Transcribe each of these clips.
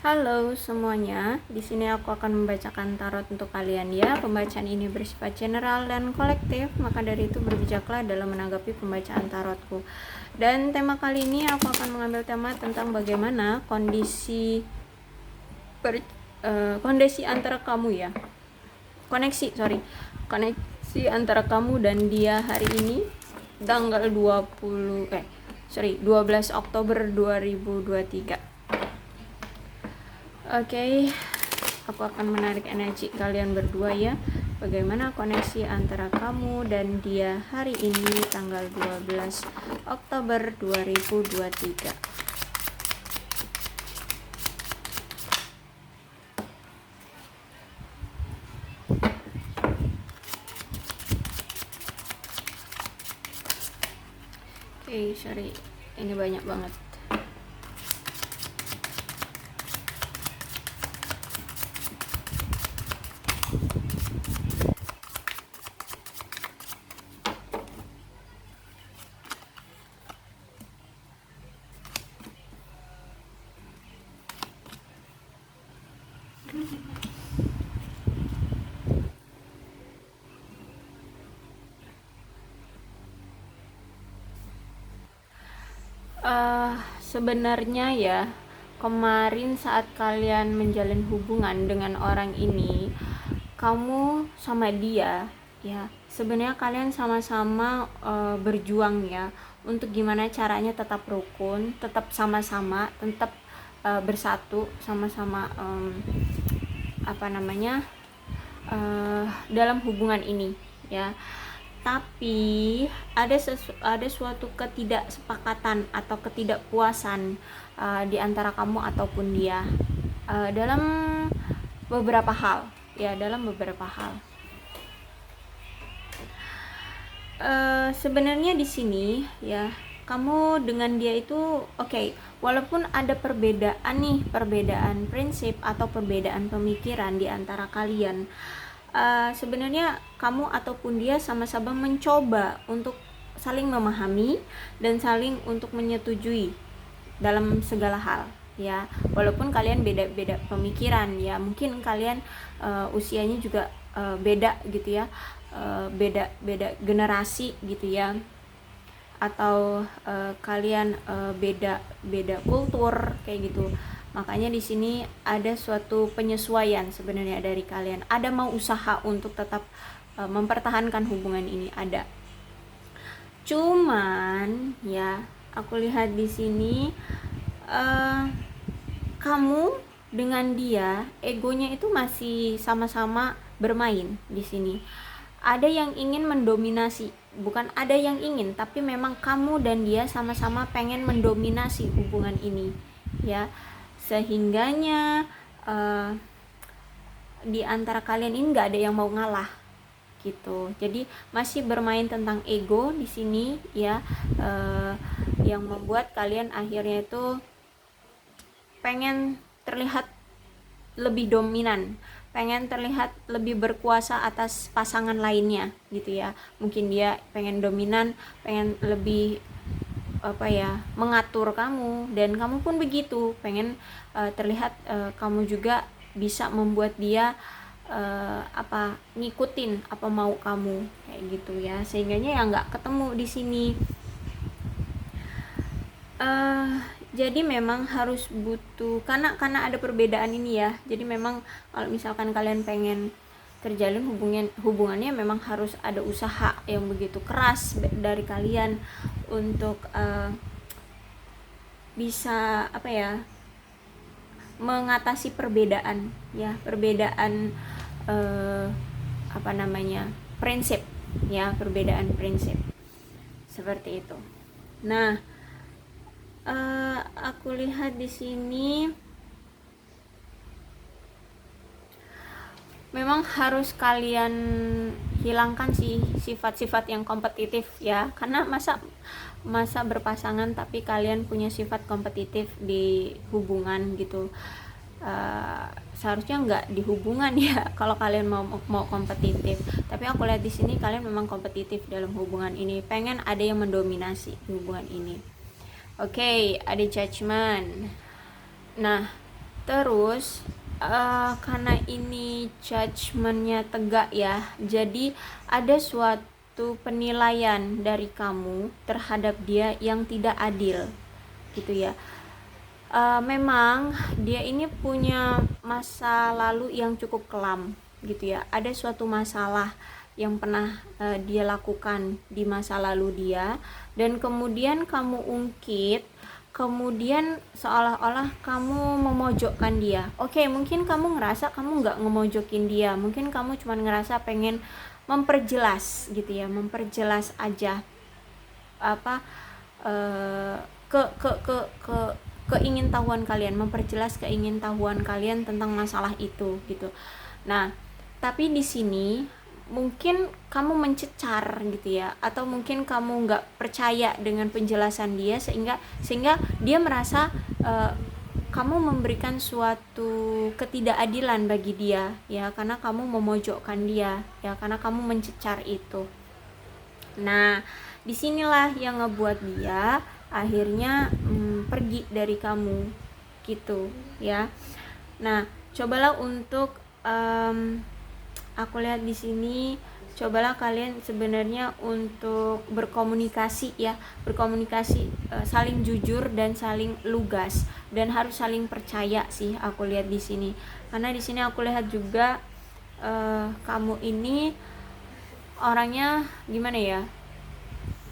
Halo semuanya, di sini aku akan membacakan tarot untuk kalian ya. Pembacaan ini bersifat general dan kolektif, maka dari itu berbijaklah dalam menanggapi pembacaan tarotku. Dan tema kali ini aku akan mengambil tema tentang bagaimana kondisi antara kamu ya. Koneksi antara kamu dan dia hari ini tanggal 12 Oktober 2023. Oke, aku akan menarik energi kalian berdua ya. Bagaimana koneksi antara kamu dan dia hari ini tanggal 12 Oktober 2023. Oke, sorry. Ini banyak banget. Sebenarnya ya, kemarin saat kalian menjalin hubungan dengan orang ini, kamu sama dia ya, sebenarnya kalian sama-sama berjuang ya untuk gimana caranya tetap rukun, tetap sama-sama, tetap bersatu sama-sama, dalam hubungan ini ya. Tapi ada suatu ketidaksepakatan atau ketidakpuasan di antara kamu ataupun dia dalam beberapa hal ya, sebenarnya di sini ya, kamu dengan dia itu oke, walaupun ada perbedaan prinsip atau perbedaan pemikiran di antara kalian, sebenarnya kamu ataupun dia sama-sama mencoba untuk saling memahami dan saling untuk menyetujui dalam segala hal ya. Walaupun kalian beda-beda pemikiran ya, mungkin kalian usianya juga beda gitu ya, beda generasi gitu ya, atau kalian beda kultur kayak gitu. Makanya di sini ada suatu penyesuaian sebenarnya dari kalian. Ada mau usaha untuk tetap mempertahankan hubungan ini, ada. Cuman ya, aku lihat di sini kamu dengan dia egonya itu masih sama-sama bermain di sini. Ada yang ingin mendominasi, bukan ada yang ingin, tapi memang kamu dan dia sama-sama pengen mendominasi hubungan ini ya, sehingganya di antara kalian ini nggak ada yang mau ngalah gitu. Jadi masih bermain tentang ego di sini ya, yang membuat kalian akhirnya itu pengen terlihat lebih dominan, pengen terlihat lebih berkuasa atas pasangan lainnya gitu ya. Mungkin dia pengen dominan, pengen lebih mengatur kamu, dan kamu pun begitu, pengen terlihat kamu juga bisa membuat dia ngikutin apa mau kamu kayak gitu ya, sehingganya ya nggak ketemu di sini. Jadi memang harus butuh, karena ada perbedaan ini ya. Jadi memang kalau misalkan kalian pengen terjalin hubungannya memang harus ada usaha yang begitu keras dari kalian untuk bisa mengatasi perbedaan ya, prinsip ya, perbedaan prinsip seperti itu. Nah, aku lihat di sini memang harus kalian hilangkan sih sifat-sifat yang kompetitif ya, karena masa berpasangan tapi kalian punya sifat kompetitif di hubungan gitu. Seharusnya nggak di hubungan ya kalau kalian mau kompetitif, tapi aku lihat di sini kalian memang kompetitif dalam hubungan ini, pengen ada yang mendominasi hubungan ini. Oke, ada judgment. Nah, Terus karena ini judgementnya tegak ya, jadi ada suatu penilaian dari kamu terhadap dia yang tidak adil gitu ya. Memang dia ini punya masa lalu yang cukup kelam gitu ya. Ada suatu masalah yang pernah dia lakukan di masa lalu dia, dan kemudian kamu ungkit, kemudian seolah-olah kamu memojokkan dia. Oke, mungkin kamu ngerasa kamu nggak ngemojokin dia, mungkin kamu cuma ngerasa pengen memperjelas gitu ya, memperjelas aja apa ke keingintahuan kalian, memperjelas keingintahuan kalian tentang masalah itu gitu. Nah, tapi di sini mungkin kamu mencecar gitu ya, atau mungkin kamu nggak percaya dengan penjelasan dia sehingga dia merasa kamu memberikan suatu ketidakadilan bagi dia ya, karena kamu memojokkan dia ya, karena kamu mencecar itu. Nah, disinilah yang ngebuat dia akhirnya pergi dari kamu gitu ya. Nah, cobalah untuk aku lihat di sini, cobalah kalian sebenarnya untuk berkomunikasi ya, berkomunikasi, saling jujur dan saling lugas, dan harus saling percaya sih aku lihat di sini. Karena di sini aku lihat juga kamu ini orangnya gimana ya,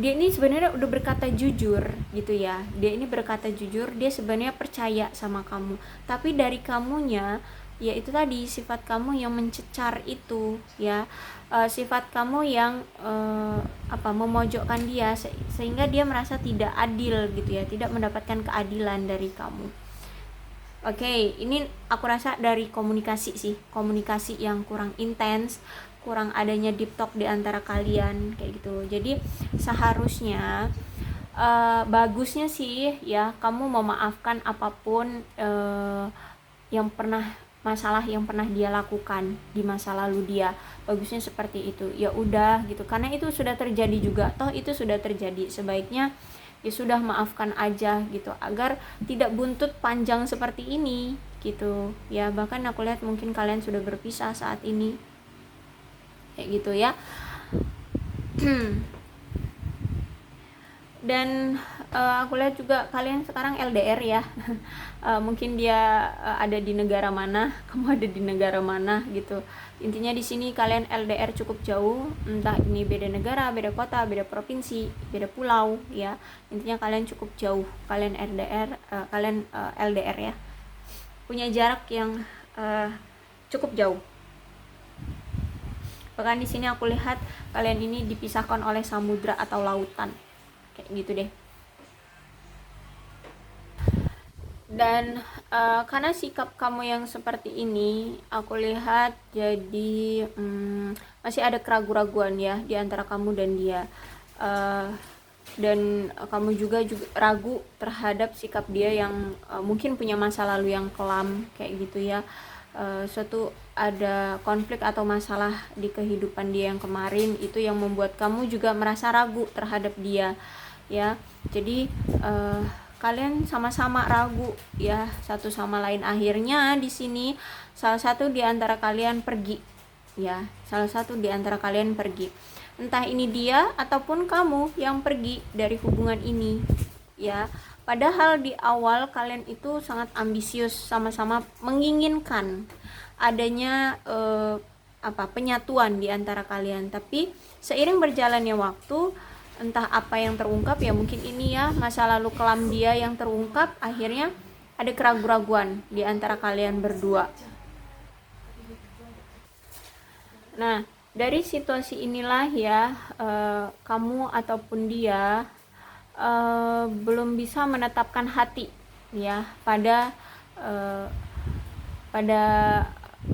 dia ini sebenarnya udah berkata jujur gitu ya, dia ini berkata jujur, dia sebenarnya percaya sama kamu, tapi dari kamunya ya itu tadi, sifat kamu yang mencecar itu ya, sifat kamu yang memojokkan dia sehingga dia merasa tidak adil gitu ya, tidak mendapatkan keadilan dari kamu. Oke, ini aku rasa dari komunikasi sih, komunikasi yang kurang intens, kurang adanya deep talk di antara kalian kayak gitu. Jadi seharusnya bagusnya sih ya kamu memaafkan apapun masalah yang pernah dia lakukan di masa lalu dia. Bagusnya seperti itu. Ya udah gitu. Karena itu sudah terjadi juga. Toh itu sudah terjadi. Sebaiknya ya sudah, maafkan aja gitu, agar tidak buntut panjang seperti ini gitu ya. Bahkan aku lihat mungkin kalian sudah berpisah saat ini kayak gitu ya. Dan aku lihat juga kalian sekarang LDR ya. Mungkin dia ada di negara mana, kamu ada di negara mana gitu. Intinya di sini kalian LDR cukup jauh, entah ini beda negara, beda kota, beda provinsi, beda pulau ya. Intinya kalian cukup jauh, kalian LDR ya. Punya jarak yang cukup jauh. Bahkan di sini aku lihat kalian ini dipisahkan oleh samudra atau lautan. Kayak gitu deh. Dan karena sikap kamu yang seperti ini, aku lihat jadi masih ada keraguan-raguan ya di antara kamu dan dia. Dan kamu juga ragu terhadap sikap dia yang mungkin punya masa lalu yang kelam kayak gitu ya. Suatu ada konflik atau masalah di kehidupan dia yang kemarin, itu yang membuat kamu juga merasa ragu terhadap dia ya. Jadi kalian sama-sama ragu ya satu sama lain. Akhirnya di sini salah satu di antara kalian pergi ya, salah satu di antara kalian pergi, entah ini dia ataupun kamu yang pergi dari hubungan ini ya. Padahal di awal kalian itu sangat ambisius, sama-sama menginginkan adanya penyatuan di antara kalian. Tapi seiring berjalannya waktu, entah apa yang terungkap ya, mungkin ini ya masa lalu kelam dia yang terungkap, akhirnya ada keraguan-raguan di antara kalian berdua. Nah, dari situasi inilah ya kamu ataupun dia belum bisa menetapkan hati ya pada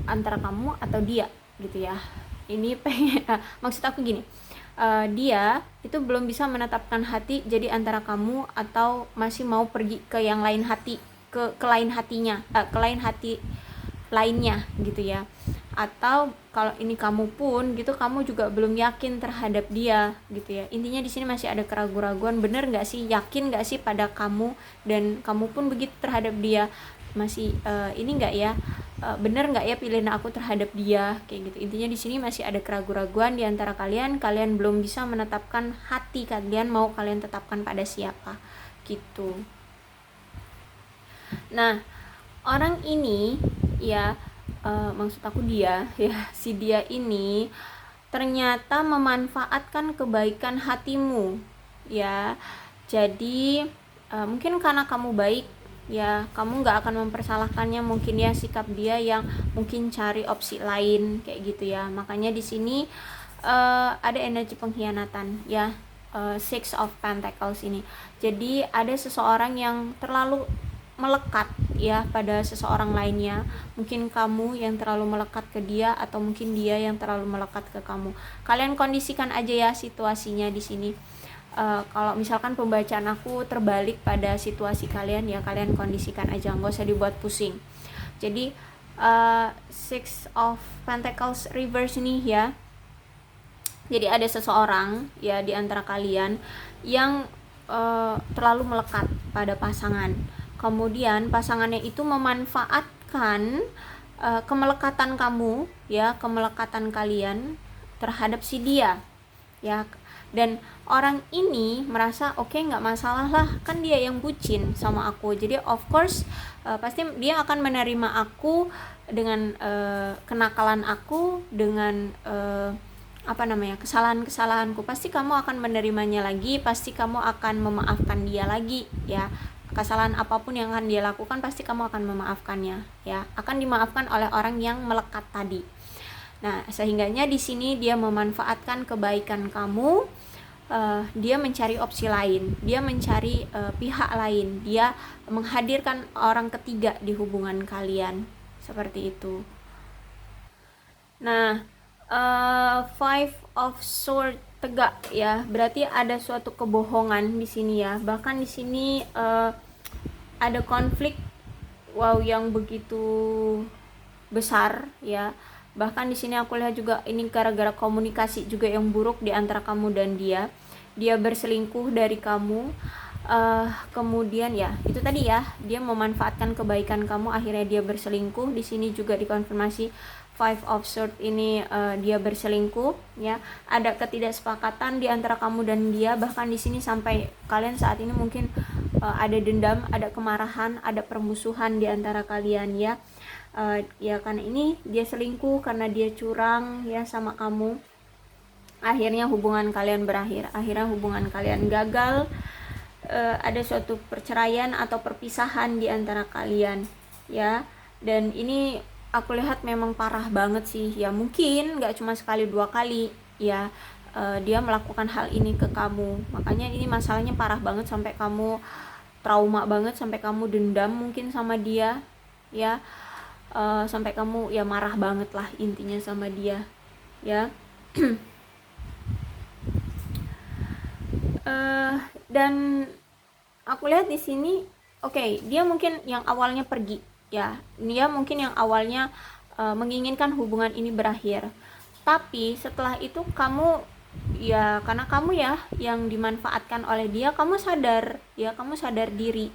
antara kamu atau dia gitu ya. Ini maksud aku gini, dia itu belum bisa menetapkan hati jadi antara kamu, atau masih mau pergi ke yang lain hati, ke lain hatinya, ke lain hati lainnya gitu ya. Atau kalau ini kamu pun gitu, kamu juga belum yakin terhadap dia gitu ya. Intinya di sini masih ada keraguan-raguan, bener nggak sih, yakin nggak sih pada kamu, dan kamu pun begitu terhadap dia. masih ini nggak ya, bener nggak ya pilihan aku terhadap dia, kayak gitu. Intinya di sini masih ada keraguan-raguan di antara kalian belum bisa menetapkan hati kalian mau kalian tetapkan pada siapa gitu. Nah, orang ini ya, maksud aku dia ya, si dia ini ternyata memanfaatkan kebaikan hatimu ya. Jadi mungkin karena kamu baik ya, kamu nggak akan mempersalahkannya, mungkin ya sikap dia yang mungkin cari opsi lain kayak gitu ya. Makanya di sini ada energi pengkhianatan ya, Six of Pentacles ini. Jadi ada seseorang yang terlalu melekat ya pada seseorang lainnya. Mungkin kamu yang terlalu melekat ke dia, atau mungkin dia yang terlalu melekat ke kamu. Kalian kondisikan aja ya situasinya di sini. Kalau misalkan pembacaan aku terbalik pada situasi kalian ya, kalian kondisikan aja, nggak usah dibuat pusing. Jadi Six of Pentacles reverse nih ya. Jadi ada seseorang ya di antara kalian yang terlalu melekat pada pasangan. Kemudian pasangannya itu memanfaatkan kemelekatan kamu ya, kemelekatan kalian terhadap si dia ya. Dan orang ini merasa oke, nggak masalah lah, kan dia yang bucin sama aku, jadi of course pasti dia akan menerima aku dengan kenakalan aku, dengan kesalahan-kesalahanku. Pasti kamu akan menerimanya lagi, pasti kamu akan memaafkan dia lagi ya. Kesalahan apapun yang akan dia lakukan pasti kamu akan memaafkannya ya, akan dimaafkan oleh orang yang melekat tadi. Nah, sehingganya di sini dia memanfaatkan kebaikan kamu, dia mencari opsi lain, dia mencari pihak lain, dia menghadirkan orang ketiga di hubungan kalian, seperti itu. Nah, Five of Swords tegak ya, berarti ada suatu kebohongan di sini ya. Bahkan di sini ada konflik yang begitu besar ya. Bahkan di sini aku lihat juga ini gara-gara komunikasi juga yang buruk di antara kamu dan dia. Dia berselingkuh dari kamu. Kemudian ya itu tadi ya, dia memanfaatkan kebaikan kamu, akhirnya dia berselingkuh. Di sini juga dikonfirmasi Five of Swords ini dia berselingkuh ya. Ada ketidaksepakatan di antara kamu dan dia. Bahkan di sini sampai kalian saat ini mungkin ada dendam, ada kemarahan, ada permusuhan di antara kalian ya. Ya karena ini dia selingkuh, karena dia curang ya sama kamu. Akhirnya hubungan kalian berakhir, akhirnya hubungan kalian gagal. Ada suatu perceraian atau perpisahan di antara kalian ya. Dan ini aku lihat memang parah banget sih ya, mungkin nggak cuma sekali dua kali ya dia melakukan hal ini ke kamu. Makanya ini masalahnya parah banget, sampai kamu trauma banget, sampai kamu dendam mungkin sama dia ya. Sampai kamu ya marah banget lah intinya sama dia ya. Dan aku lihat di sini dia mungkin yang awalnya pergi ya, dia mungkin yang awalnya menginginkan hubungan ini berakhir, tapi setelah itu kamu ya, karena kamu ya yang dimanfaatkan oleh dia, kamu sadar ya, kamu sadar diri,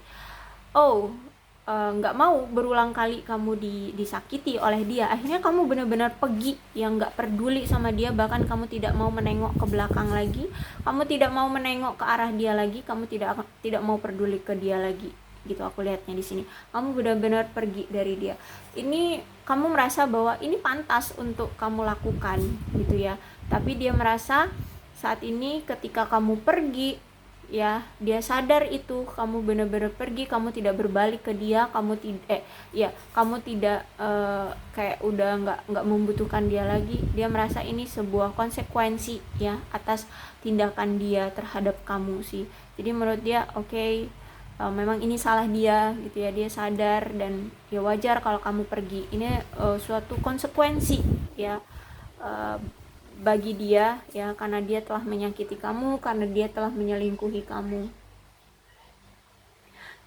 nggak mau berulang kali kamu disakiti oleh dia. Akhirnya kamu benar-benar pergi yang nggak peduli sama dia, bahkan kamu tidak mau menengok ke belakang lagi, kamu tidak mau menengok ke arah dia lagi, kamu tidak mau peduli ke dia lagi gitu. Aku lihatnya di sini kamu benar-benar pergi dari dia. Ini kamu merasa bahwa ini pantas untuk kamu lakukan gitu ya, tapi dia merasa saat ini ketika kamu pergi ya, dia sadar itu kamu benar-benar pergi, kamu tidak berbalik ke dia, kamu tidak kayak udah nggak membutuhkan dia lagi. Dia merasa ini sebuah konsekuensi ya atas tindakan dia terhadap kamu sih. Jadi menurut dia memang ini salah dia gitu ya, dia sadar, dan ya wajar kalau kamu pergi. Ini suatu konsekuensi ya bagi dia ya, karena dia telah menyakiti kamu, karena dia telah menyelingkuhi kamu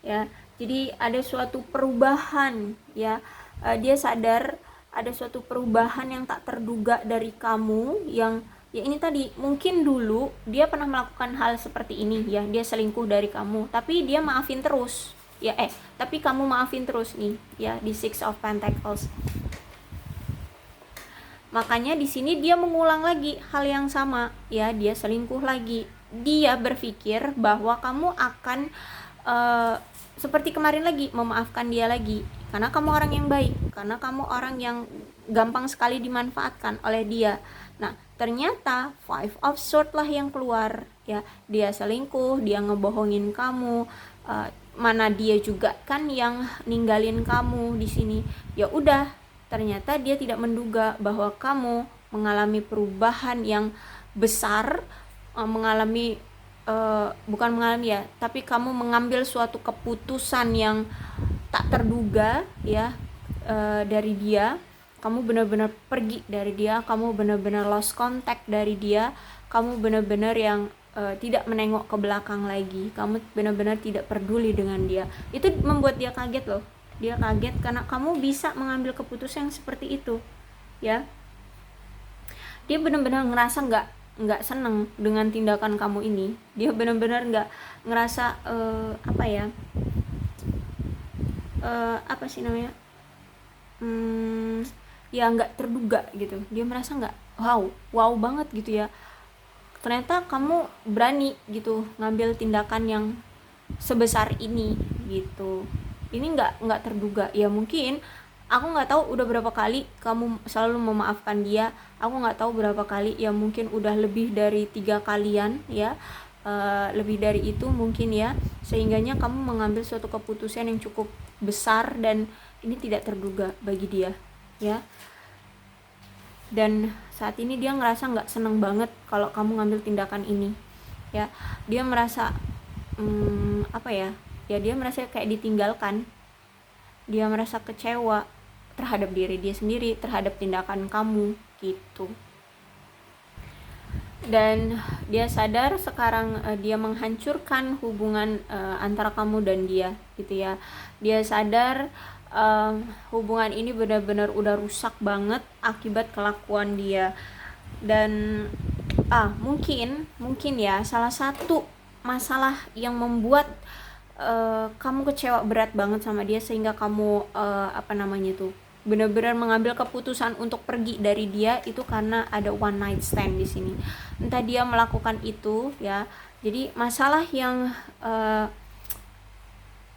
ya. Jadi ada suatu perubahan ya, dia sadar ada suatu perubahan yang tak terduga dari kamu, yang ya ini tadi, mungkin dulu dia pernah melakukan hal seperti ini ya, dia selingkuh dari kamu, tapi dia maafin terus ya, tapi kamu maafin terus nih ya, di Six of Pentacles. Makanya di sini dia mengulang lagi hal yang sama ya, dia selingkuh lagi. Dia berpikir bahwa kamu akan seperti kemarin lagi, memaafkan dia lagi, karena kamu orang yang baik, karena kamu orang yang gampang sekali dimanfaatkan oleh dia. Nah, ternyata Five of Swords lah yang keluar ya. Dia selingkuh, dia ngebohongin kamu, mana dia juga kan yang ninggalin kamu di sini. Ya udah, ternyata dia tidak menduga bahwa kamu mengalami perubahan yang besar, bukan mengalami ya, tapi kamu mengambil suatu keputusan yang tak terduga ya, dari dia. Kamu benar-benar pergi dari dia, kamu benar-benar lost contact dari dia, kamu benar-benar yang tidak menengok ke belakang lagi, kamu benar-benar tidak peduli dengan dia. Itu membuat dia kaget loh. Dia kaget karena kamu bisa mengambil keputusan yang seperti itu ya. Dia benar-benar ngerasa nggak seneng dengan tindakan kamu ini. Dia benar-benar nggak ngerasa apa sih namanya, ya nggak terduga gitu. Dia merasa nggak wow banget gitu ya, ternyata kamu berani gitu ngambil tindakan yang sebesar ini gitu. Ini nggak terduga ya. Mungkin aku nggak tahu udah berapa kali kamu selalu memaafkan dia, aku nggak tahu berapa kali ya, mungkin udah lebih dari 3 kalian ya, lebih dari itu mungkin ya, sehingganya kamu mengambil suatu keputusan yang cukup besar dan ini tidak terduga bagi dia ya. Dan saat ini dia ngerasa nggak seneng banget kalau kamu ngambil tindakan ini ya. Dia merasa dia merasa kayak ditinggalkan, dia merasa kecewa terhadap diri dia sendiri, terhadap tindakan kamu gitu. Dan dia sadar sekarang dia menghancurkan hubungan antara kamu dan dia gitu ya. Dia sadar hubungan ini benar-benar udah rusak banget akibat kelakuan dia. Dan mungkin ya, salah satu masalah yang membuat kamu kecewa berat banget sama dia sehingga kamu benar-benar mengambil keputusan untuk pergi dari dia, itu karena ada one night stand di sini. Entah dia melakukan itu ya. Jadi masalah yang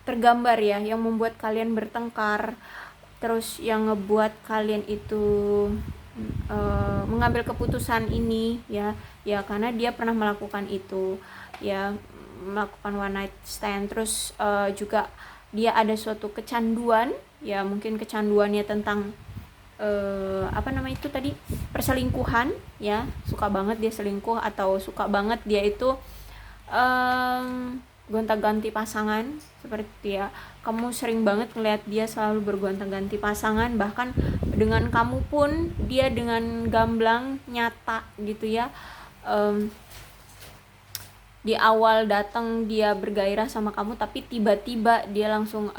tergambar ya, yang membuat kalian bertengkar, terus yang ngebuat kalian itu mengambil keputusan ini ya karena dia pernah melakukan itu ya, melakukan one night stand. Terus juga dia ada suatu kecanduan ya, mungkin kecanduannya tentang perselingkuhan ya, suka banget dia selingkuh, atau suka banget dia itu gonta-ganti pasangan. Seperti ya, kamu sering banget ngeliat dia selalu bergonta-ganti pasangan, bahkan dengan kamu pun dia dengan gamblang nyata gitu ya. Di awal datang dia bergairah sama kamu, tapi tiba-tiba dia langsung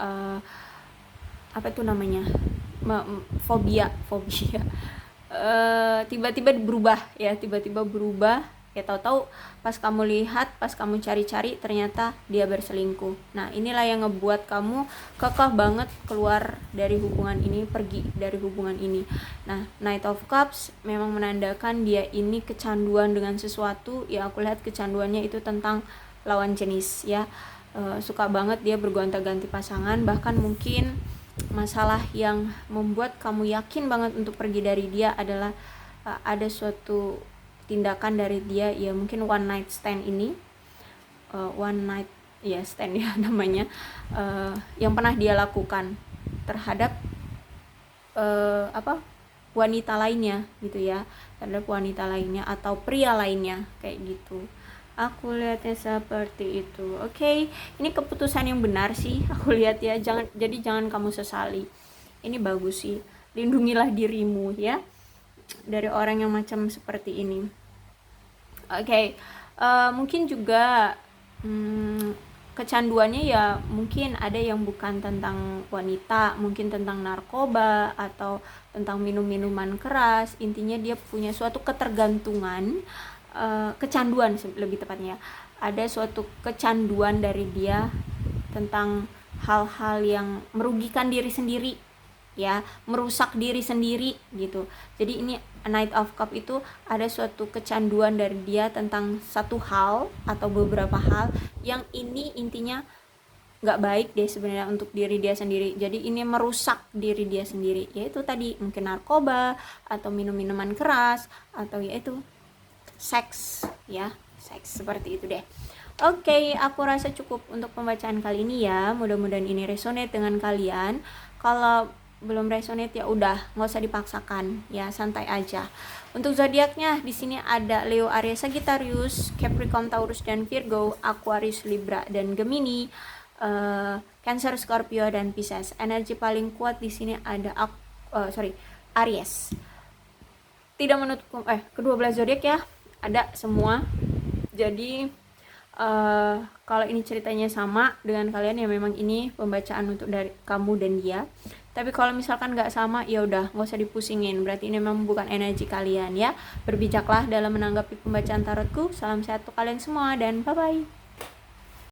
fobia tiba-tiba berubah ya, tahu-tahu pas kamu lihat, pas kamu cari-cari, ternyata dia berselingkuh. Nah, inilah yang ngebuat kamu kekeh banget keluar dari hubungan ini, pergi dari hubungan ini. Nah, Knight of Cups memang menandakan dia ini kecanduan dengan sesuatu ya. Aku lihat kecanduannya itu tentang lawan jenis ya. Suka banget dia bergonta-ganti pasangan, bahkan mungkin masalah yang membuat kamu yakin banget untuk pergi dari dia adalah ada suatu tindakan dari dia ya, mungkin one night stand ini, stand ya namanya, yang pernah dia lakukan terhadap wanita lainnya gitu ya, terhadap wanita lainnya atau pria lainnya kayak gitu. Aku lihatnya seperti itu. Oke, ini keputusan yang benar sih aku lihat ya. Jangan kamu sesali. Ini bagus sih. Lindungilah dirimu ya dari orang yang macam seperti ini. Oke, mungkin juga kecanduannya ya, mungkin ada yang bukan tentang wanita, mungkin tentang narkoba atau tentang minum-minuman keras. Intinya dia punya suatu ketergantungan, kecanduan lebih tepatnya. Ada suatu kecanduan dari dia tentang hal-hal yang merugikan diri sendiri, ya, merusak diri sendiri gitu. Jadi ini Knight of Cup itu ada suatu kecanduan dari dia tentang satu hal atau beberapa hal yang ini intinya nggak baik deh sebenarnya untuk diri dia sendiri. Jadi ini merusak diri dia sendiri, yaitu tadi mungkin narkoba atau minum-minuman keras atau yaitu seks, ya, seks seperti itu deh. Oke, aku rasa cukup untuk pembacaan kali ini ya. Mudah-mudahan ini resonate dengan kalian. Kalau belum resonate ya udah, nggak usah dipaksakan, ya, santai aja. Untuk zodiaknya di sini ada Leo, Aries, Sagittarius, Capricorn, Taurus dan Virgo, Aquarius, Libra dan Gemini, Cancer, Scorpio dan Pisces. Energi paling kuat di sini ada Aries. Tidak menutup kedua belas zodiak ya, ada semua. Jadi kalau ini ceritanya sama dengan kalian ya memang ini pembacaan untuk dari kamu dan dia. Tapi kalau misalkan nggak sama ya udah, nggak usah dipusingin, berarti ini memang bukan energi kalian ya. Berbijaklah dalam menanggapi pembacaan tarotku. Salam sehat untuk kalian semua dan bye bye.